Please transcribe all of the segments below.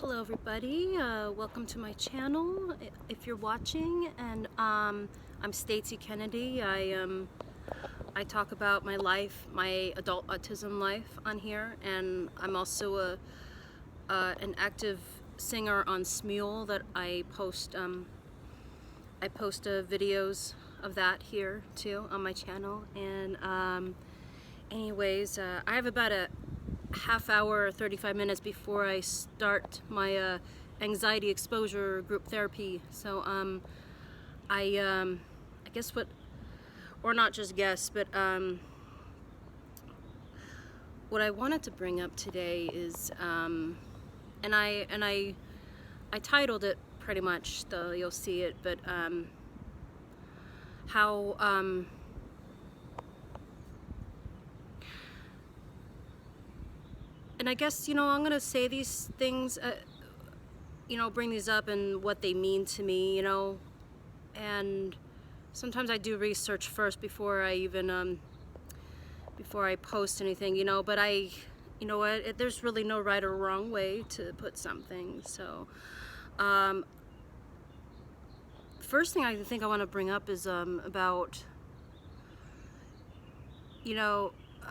Hello everybody, welcome to my channel if you're watching, and I'm Stacey Kennedy. I talk about my life, my adult autism life on here, and I'm also an active singer on Smule that I post videos of that here too on my channel. And anyways, I have about a half hour, 35 minutes before I start my anxiety exposure group therapy. So I guess or not just guess, but what I wanted to bring up today is, and I titled it pretty much, you'll see it, but how and I guess, I'm going to say these things, bring these up and what they mean to me, and sometimes I do research first before I even, before I post anything, but there's really no right or wrong way to put something. So, first thing I think I want to bring up is, about,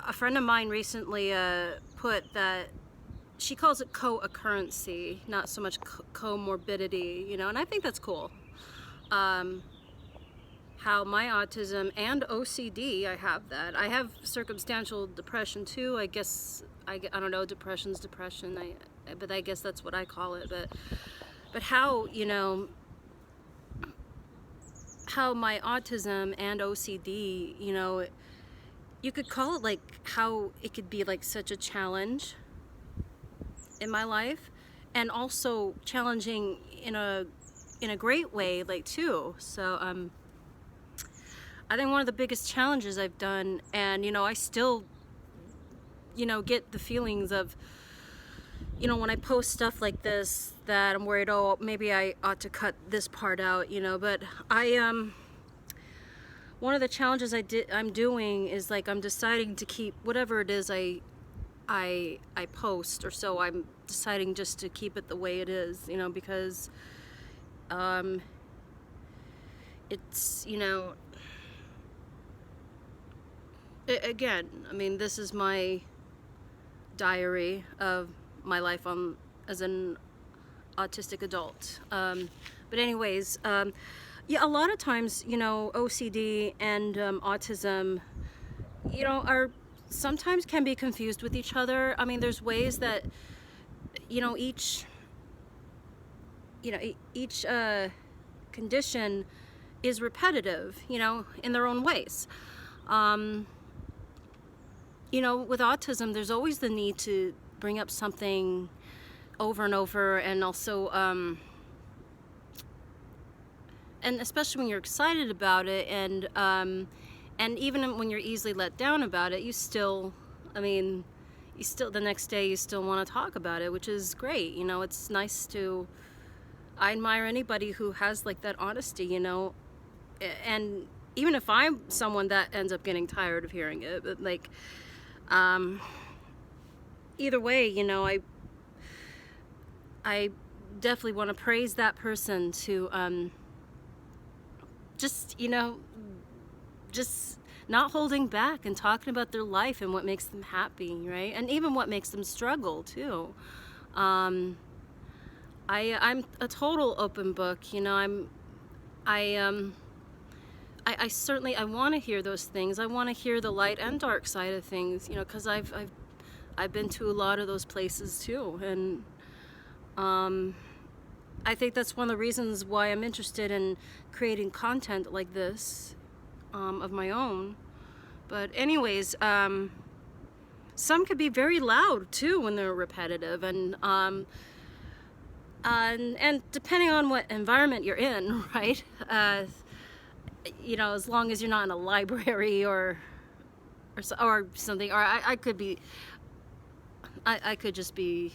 a friend of mine recently put that she calls it co-occurrency, not so much comorbidity, and I think that's cool. How my autism and OCD, I have that. I have circumstantial depression too. I guess I don't know. Depression's depression. But I guess that's what I call it. But how how my autism and OCD, you could call it like how it could be like such a challenge in my life, and also challenging in a great way, like too. So I think one of the biggest challenges I've done, and I still get the feelings of when I post stuff like this that I'm worried, oh, maybe I ought to cut this part out, but one of the challenges I'm doing is, like, I'm deciding to keep whatever it is I post, or so I'm deciding just to keep it the way it is, because it's, again, I mean, this is my diary of my life as an autistic adult. But anyways, yeah, a lot of times, OCD and autism, are sometimes can be confused with each other. I mean, there's ways that, each condition is repetitive, in their own ways. With autism, there's always the need to bring up something over and over, and also, and especially when you're excited about it, and even when you're easily let down about it, you still, the next day you still want to talk about it, which is great. It's nice I admire anybody who has like that honesty, and even if I'm someone that ends up getting tired of hearing it, but like, either way, I definitely want to praise that person to, just not holding back and talking about their life and what makes them happy, right? And even what makes them struggle too. I'm a total open book, I certainly, I want to hear those things. I want to hear the light and dark side of things, because I've been to a lot of those places too, and I think that's one of the reasons why I'm interested in creating content like this, of my own. But anyways, some could be very loud too when they're repetitive, and depending on what environment you're in, right? As long as you're not in a library or something, or I could just be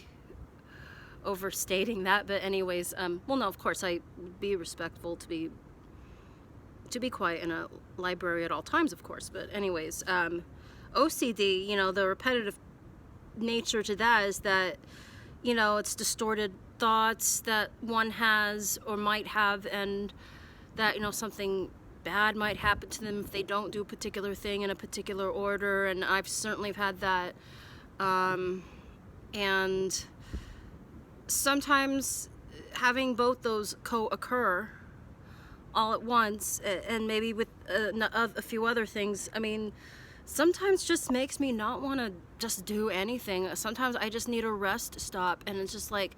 overstating that, but anyways, well, no, of course I would be respectful to be quiet in a library at all times, of course. But anyways, OCD, the repetitive nature to that is that you know, it's distorted thoughts that one has or might have, and that, you know, something bad might happen to them if they don't do a particular thing in a particular order. And I've certainly had that. And sometimes having both those co-occur all at once, and maybe with a few other things, I mean, sometimes just makes me not want to just do anything. Sometimes I just need a rest stop, and it's just like,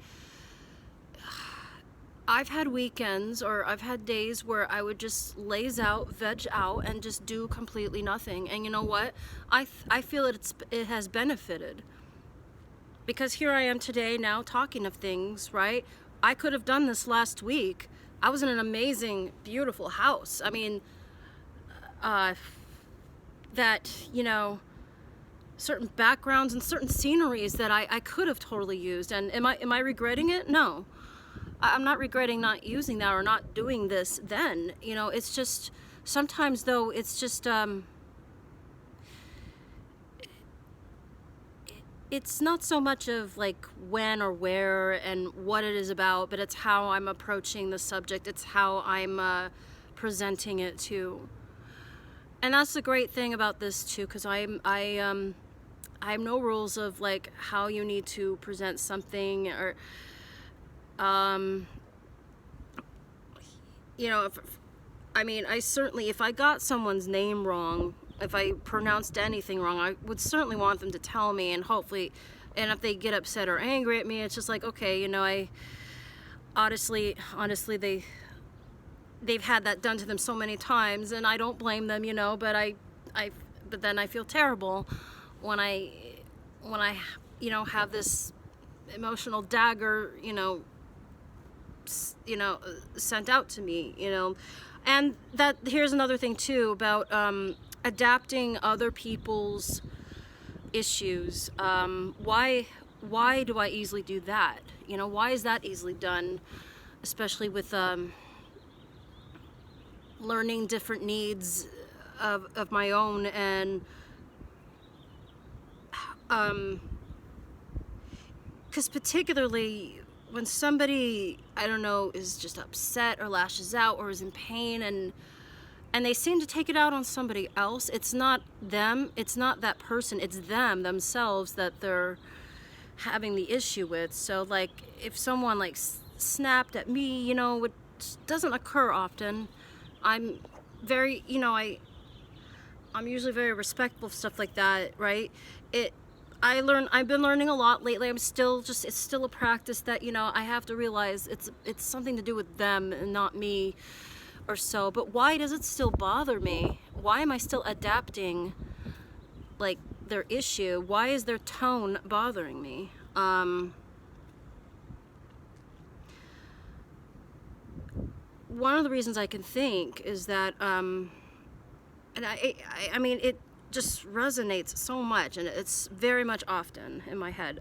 I've had weekends or I've had days where I would just laze out, veg out, and just do completely nothing. And you know what? I feel it has benefited. Because here I am today now talking of things, right? I could have done this last week. I was in an amazing, beautiful house. I mean, that, you know, certain backgrounds and certain sceneries that I could have totally used. And am I regretting it? No. I'm not regretting not using that or not doing this then. You know, it's just, sometimes though, it's just, it's not so much of like when or where and what it is about, but it's how I'm approaching the subject. It's how I'm presenting it too. And that's the great thing about this too, because I have no rules of like how you need to present something, or you know, I mean, I certainly, if I got someone's name wrong, if I pronounced anything wrong, I would certainly want them to tell me, and hopefully, and if they get upset or angry at me, it's just like, okay, you know, I honestly they've had that done to them so many times, and I don't blame them, you know, but but then I feel terrible when I you know, have this emotional dagger, you know, sent out to me, you know. And that, here's another thing too about adapting other people's issues. Why do I easily do that? You know, why is that easily done, especially with learning different needs of my own, and because particularly when somebody, I don't know, is just upset or lashes out or is in pain, and they seem to take it out on somebody else, it's not them, it's not that person, it's them themselves that they're having the issue with. So like, if someone like snapped at me, you know, which doesn't occur often, I'm very, you know, I'm usually very respectful of stuff like that, right? I've been learning a lot lately. It's still a practice that, you know, I have to realize it's something to do with them and not me or so. But why does it still bother me? Why am I still adapting like their issue? Why is their tone bothering me? One of the reasons I can think is that, and I mean, it just resonates so much, and it's very much often in my head,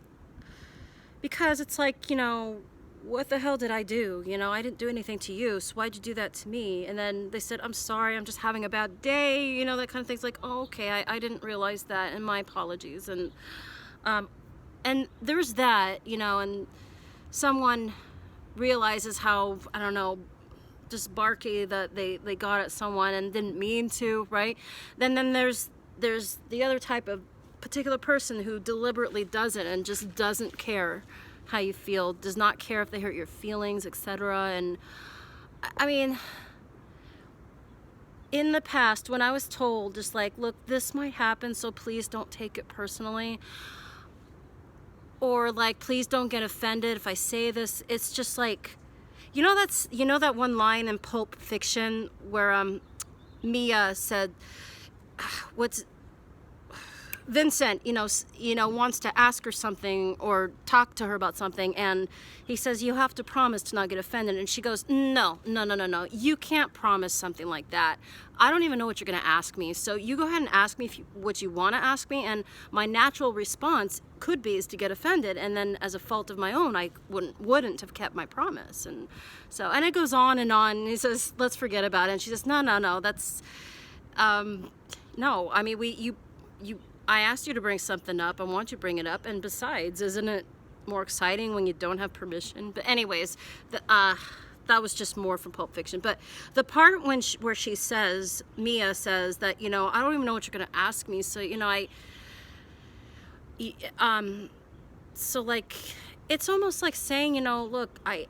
because it's like, you know, what the hell did I do? You know, I didn't do anything to you, so why'd you do that to me? And then they said, I'm sorry, I'm just having a bad day, you know, that kind of thing's like, oh, okay, I didn't realize that, and my apologies. And there's that, you know, and someone realizes how, I don't know, just barky that they got at someone and didn't mean to, right? Then there's the other type of particular person who deliberately does it and just doesn't care how you feel, does not care if they hurt your feelings, etc. And I mean, in the past, when I was told, just like, look, this might happen, so please don't take it personally, or like, please don't get offended if I say this, it's just like, you know, that one line in Pulp Fiction where Mia said, what's Vincent, you know, wants to ask her something or talk to her about something, and he says, you have to promise to not get offended, and she goes, no, you can't promise something like that. I don't even know what you're going to ask me, so you go ahead and ask me what you want to ask me, and my natural response could be is to get offended, and then as a fault of my own, I wouldn't have kept my promise. And so, and it goes on, and he says, let's forget about it, and she says, no, that's no, I mean, I asked you to bring something up. I want you to bring it up. And besides, isn't it more exciting when you don't have permission. But anyways, that was just more from Pulp Fiction. But the part where she says, Mia says that, you know, I don't even know what you're going to ask me. So, you know, so like, it's almost like saying, you know, look, I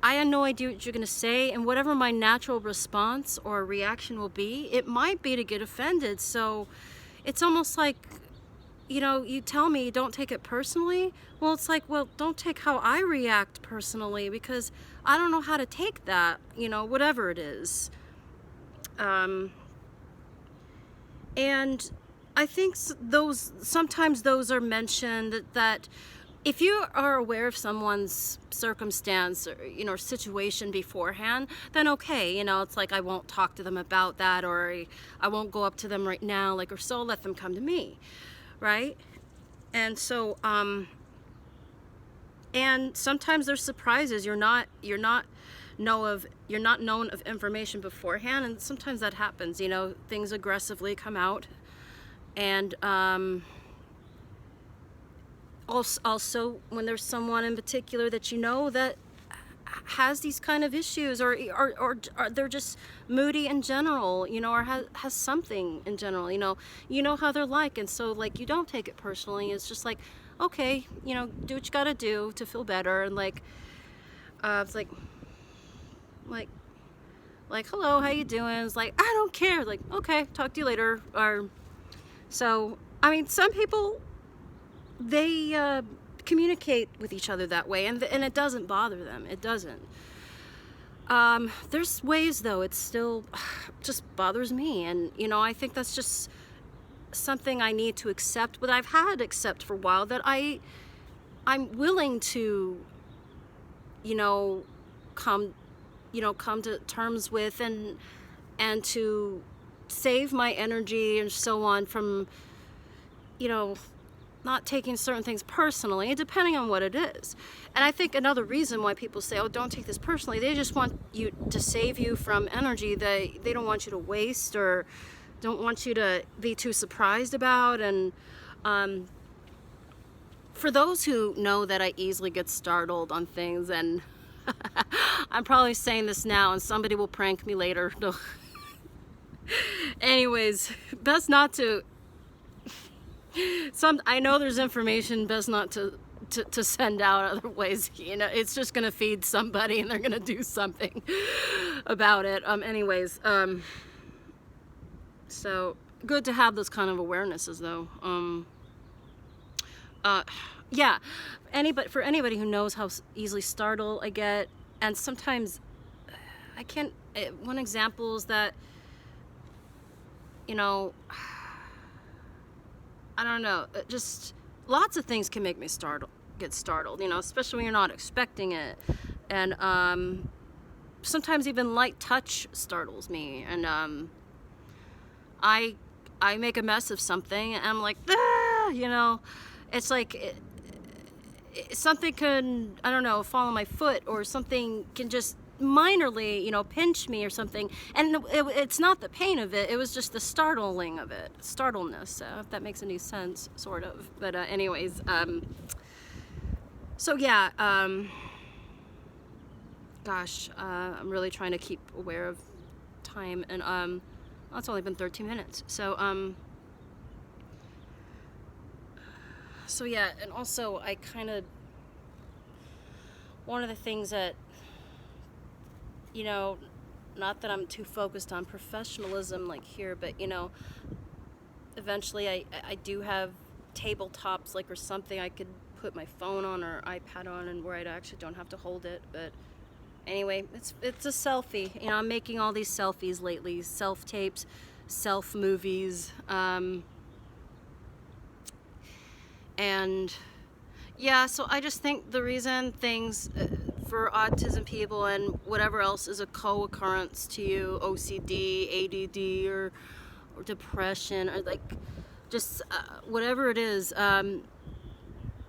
have no idea what you're going to say, and whatever my natural response or reaction will be, it might be to get offended. So it's almost like, you know, you tell me don't take it personally. Well, it's like, well, don't take how I react personally, because I don't know how to take that, you know, whatever it is. And I think sometimes those are mentioned, that if you are aware of someone's circumstance or, you know, situation beforehand, then okay, you know, it's like I won't talk to them about that, or I won't go up to them right now, like, or so, let them come to me, right? And so, and sometimes there's surprises. You're not known of information beforehand, and sometimes that happens. You know, things aggressively come out, and also when there's someone in particular that you know that has these kind of issues, or they're just moody in general, you know, or has something in general, you know how they're like, and so like you don't take it personally. It's just like, okay, you know, do what you gotta do to feel better, and like it's like hello, how you doing? It's like, I don't care, like, okay, talk to you later. Or so, I mean, some people, they communicate with each other that way, and it doesn't bother them. It doesn't. There's ways, though, it still just bothers me, and, you know, I think that's just something I need to accept, but I've had to accept for a while, that I'm willing to, you know, come to terms with, and to save my energy and so on from, you know, not taking certain things personally, depending on what it is. And I think another reason why people say, oh, don't take this personally, they just want you to save you from energy that they don't want you to waste, or don't want you to be too surprised about. And for those who know that I easily get startled on things, and I'm probably saying this now and somebody will prank me later. No. Anyways, best not to. I know there's information best not to send out, otherwise, you know, it's just gonna feed somebody and they're gonna do something about it. Anyways, so good to have those kind of awarenesses, though. Yeah, for anybody who knows how easily startled I get, and sometimes I can't. One example is that, you know, I don't know, just lots of things can make me get startled, you know, especially when you're not expecting it. And sometimes even light touch startles me, and I make a mess of something and I'm like, ah, you know, it's like something can, I don't know, fall on my foot, or something can just minorly, you know, pinch me or something, and it's not the pain of it, it was just the startling of it, startledness, if that makes any sense, sort of. But anyways, so yeah, gosh, I'm really trying to keep aware of time, and well, it's only been 13 minutes, so yeah. And also, I kind of, one of the things that, you know, not that I'm too focused on professionalism like here, but, you know, eventually I do have tabletops, like, or something I could put my phone on or iPad on, and where I actually don't have to hold it. But anyway, it's a selfie. You know, I'm making all these selfies lately, self-tapes, self-movies, and yeah, so I just think the reason things for autism people and whatever else is a co-occurrence to you, OCD, ADD, or depression, or like just whatever it is,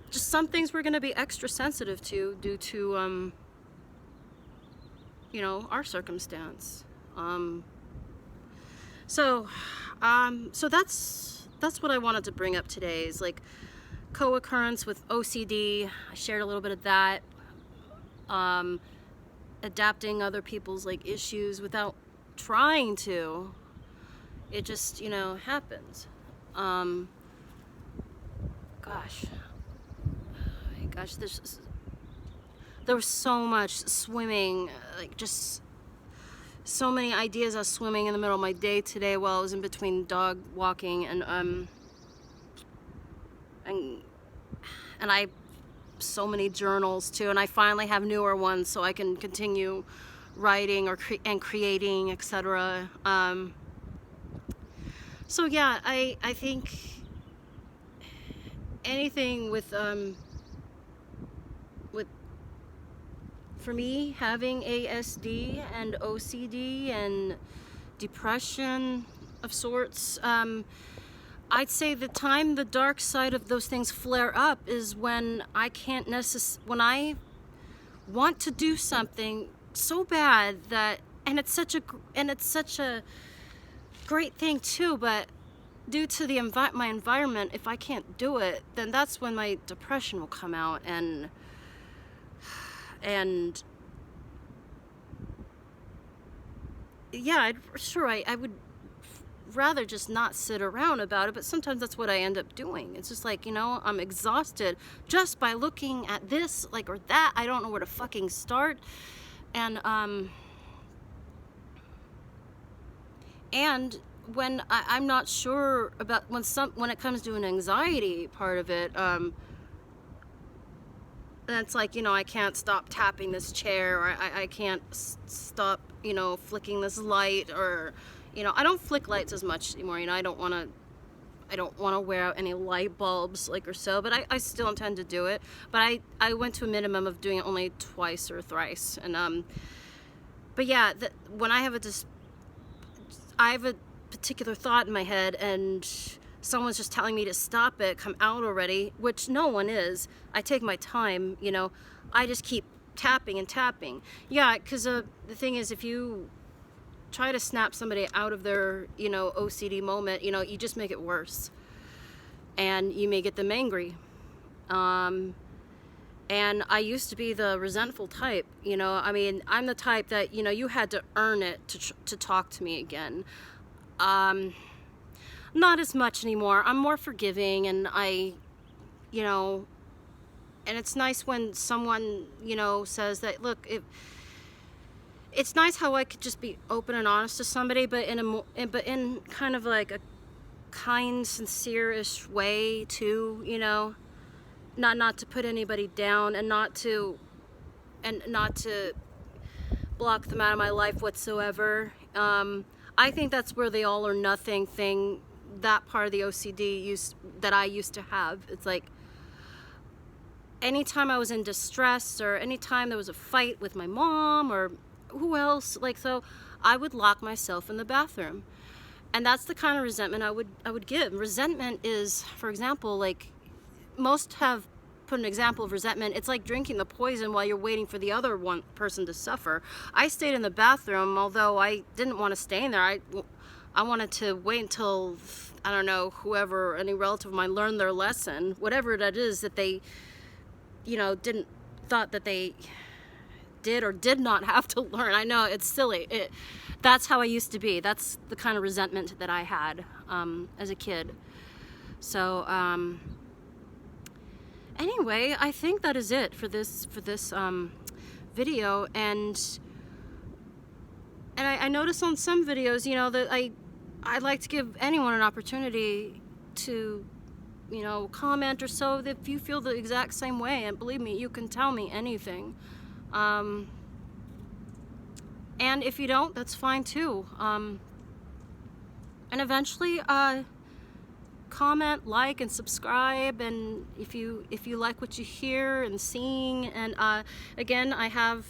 just some things we're going to be extra sensitive to due to, you know, our circumstance. So that's what I wanted to bring up today, is like co-occurrence with OCD. I shared a little bit of that. Adapting other people's like issues without trying to. It just, you know, happens. Gosh, there was so much swimming, like just so many ideas. I was swimming in the middle of my day today while I was in between dog walking, and I so many journals too, and I finally have newer ones so I can continue writing or creating, etc. So yeah, I think anything with for me, having ASD and OCD and depression of sorts, I'd say the time the dark side of those things flare up is when I can't when I want to do something so bad that, and it's such a great thing too, but due to the my environment, if I can't do it, then that's when my depression will come out, and yeah, I would rather just not sit around about it, but sometimes that's what I end up doing. It's just like, you know, I'm exhausted just by looking at this, like, or that. I don't know where to fucking start. And when I'm not sure about when it comes to an anxiety part of it, that's like, you know, I can't stop tapping this chair, or I can't stop, you know, flicking this light, or, you know, I don't flick lights as much anymore. You know, I don't want to wear out any light bulbs, like, or so, but I still intend to do it. But I went to a minimum of doing it only twice or thrice. And but yeah, when I have a particular thought in my head, and someone's just telling me to stop it, come out already, which no one is. I take my time, you know. I just keep tapping and tapping. Yeah, because the thing is, if you try to snap somebody out of their, you know, OCD moment, you know, you just make it worse, and you may get them angry. And I used to be the resentful type, you know. I mean, I'm the type that, you know, you had to earn it to talk to me again. Not as much anymore. I'm more forgiving, and you know, and it's nice when someone, you know, says that, look, it's nice how I could just be open and honest to somebody, but in kind of like a kind, sincere-ish way too, you know, not to put anybody down, and not to block them out of my life whatsoever. I think that's where the all or nothing thing, that part of the OCD that I used to have. It's like, anytime I was in distress, or anytime there was a fight with my mom or who else, like, so I would lock myself in the bathroom. And that's the kind of resentment I would give. Resentment is, for example, like, most have put an example of resentment. It's like drinking the poison while you're waiting for the other one person to suffer. I stayed in the bathroom, although I didn't want to stay in there. I wanted to wait until, I don't know, whoever, any relative of mine learned their lesson, whatever that is that they, you know, thought that they did or did not have to learn. I know, it's silly. That's how I used to be. That's the kind of resentment that I had as a kid. So anyway, I think that is it for this video. And I noticed on some videos, you know, that I'd like to give anyone an opportunity to, you know, comment or so, if you feel the exact same way. And believe me, you can tell me anything. And if you don't, that's fine too. And eventually, comment, like, and subscribe. And if you like what you hear and seeing, and again, I have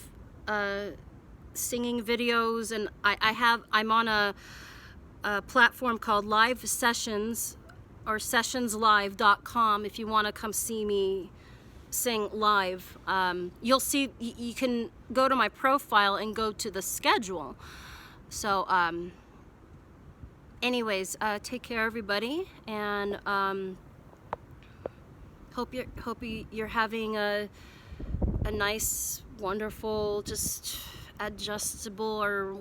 singing videos, and I'm on a platform called Live Sessions, or sessionslive.com, if you want to come see me sing live. You'll see, you can go to my profile and go to the schedule. So anyways, take care everybody, and you're having a nice, wonderful, just adjustable or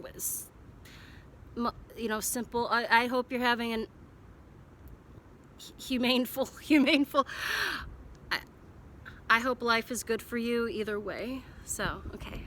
simple. I hope you're having an humaneful. I hope life is good for you either way. So, okay.